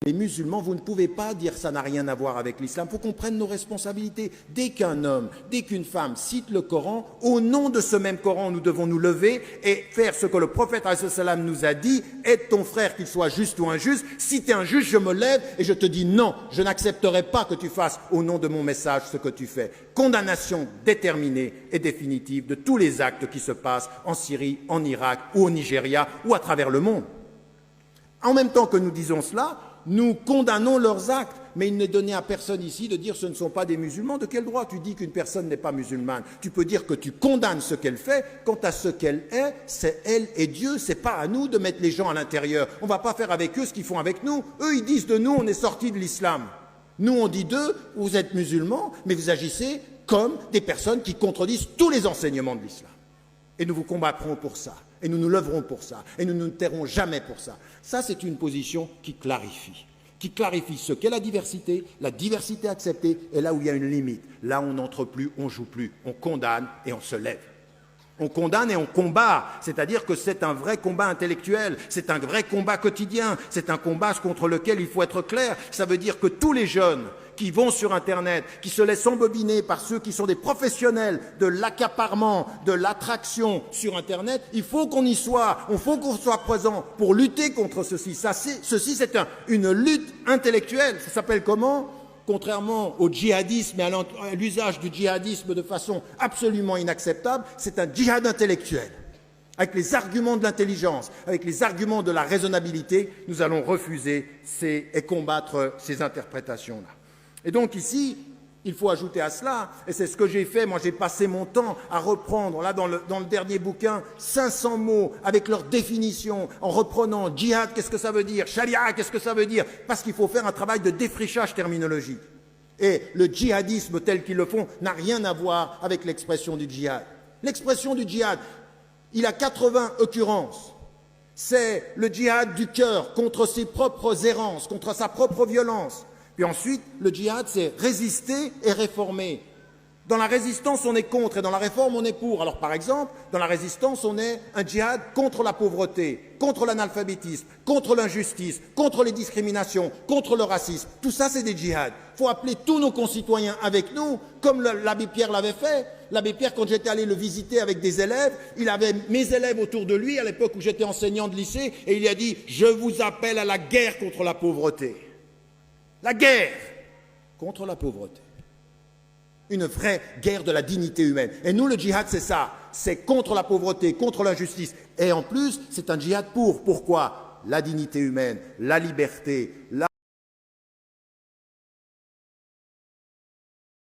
Les musulmans, vous ne pouvez pas dire ça n'a rien à voir avec l'islam. Il faut qu'on prenne nos responsabilités. Dès qu'un homme, dès qu'une femme cite le Coran, au nom de ce même Coran, nous devons nous lever et faire ce que le prophète ﷺ nous a dit. Aide ton frère, qu'il soit juste ou injuste. Si tu es injuste, je me lève et je te dis non, je n'accepterai pas que tu fasses au nom de mon message ce que tu fais. Condamnation déterminée et définitive de tous les actes qui se passent en Syrie, en Irak ou au Nigeria ou à travers le monde. En même temps que nous disons cela, nous condamnons leurs actes, mais il n'est donné à personne ici de dire ce ne sont pas des musulmans. De quel droit tu dis qu'une personne n'est pas musulmane? Tu peux dire que tu condamnes ce qu'elle fait. Quant à ce qu'elle est, c'est elle et Dieu. C'est pas à nous de mettre les gens à l'intérieur. On ne va pas faire avec eux ce qu'ils font avec nous. Eux, ils disent de nous, on est sortis de l'islam. Nous, on dit d'eux, vous êtes musulmans, mais vous agissez comme des personnes qui contredisent tous les enseignements de l'islam. Et nous vous combattrons pour ça. Et nous nous lèverons pour ça. Et nous ne nous tairons jamais pour ça. Ça, c'est une position qui clarifie ce qu'est la diversité acceptée, et là où il y a une limite. Là, on n'entre plus, on ne joue plus. On condamne et on se lève. On condamne et on combat, c'est-à-dire que c'est un vrai combat intellectuel, c'est un vrai combat quotidien, c'est un combat contre lequel il faut être clair. Ça veut dire que tous les jeunes qui vont sur Internet, qui se laissent embobiner par ceux qui sont des professionnels de l'accaparement, de l'attraction sur Internet, il faut qu'on y soit, il faut qu'on soit présent pour lutter contre ceci. Ceci, c'est une lutte intellectuelle. Ça s'appelle comment ? Contrairement au djihadisme et à l'usage du djihadisme de façon absolument inacceptable, c'est un djihad intellectuel. Avec les arguments de l'intelligence, avec les arguments de la raisonnabilité, nous allons refuser et combattre ces interprétations-là. Et donc ici, il faut ajouter à cela, et c'est ce que j'ai fait, moi j'ai passé mon temps à reprendre, là dans le dernier bouquin, 500 mots avec leur définition, en reprenant djihad, qu'est-ce que ça veut dire, sharia, qu'est-ce que ça veut dire, parce qu'il faut faire un travail de défrichage terminologique. Et le djihadisme tel qu'ils le font n'a rien à voir avec l'expression du djihad. L'expression du djihad, il a 80 occurrences. C'est le djihad du cœur contre ses propres errances, contre sa propre violence. Puis ensuite, le djihad, c'est résister et réformer. Dans la résistance, on est contre, et dans la réforme, on est pour. Alors par exemple, dans la résistance, on est un djihad contre la pauvreté, contre l'analphabétisme, contre l'injustice, contre les discriminations, contre le racisme. Tout ça, c'est des djihads. Il faut appeler tous nos concitoyens avec nous, comme l'abbé Pierre l'avait fait. L'abbé Pierre, quand j'étais allé le visiter avec des élèves, il avait mes élèves autour de lui, à l'époque où j'étais enseignant de lycée, et il a dit « Je vous appelle à la guerre contre la pauvreté ». La guerre contre la pauvreté. Une vraie guerre de la dignité humaine. Et nous, le djihad, c'est ça. C'est contre la pauvreté, contre l'injustice. Et en plus, c'est un djihad pour. Pourquoi ? La dignité humaine, la liberté,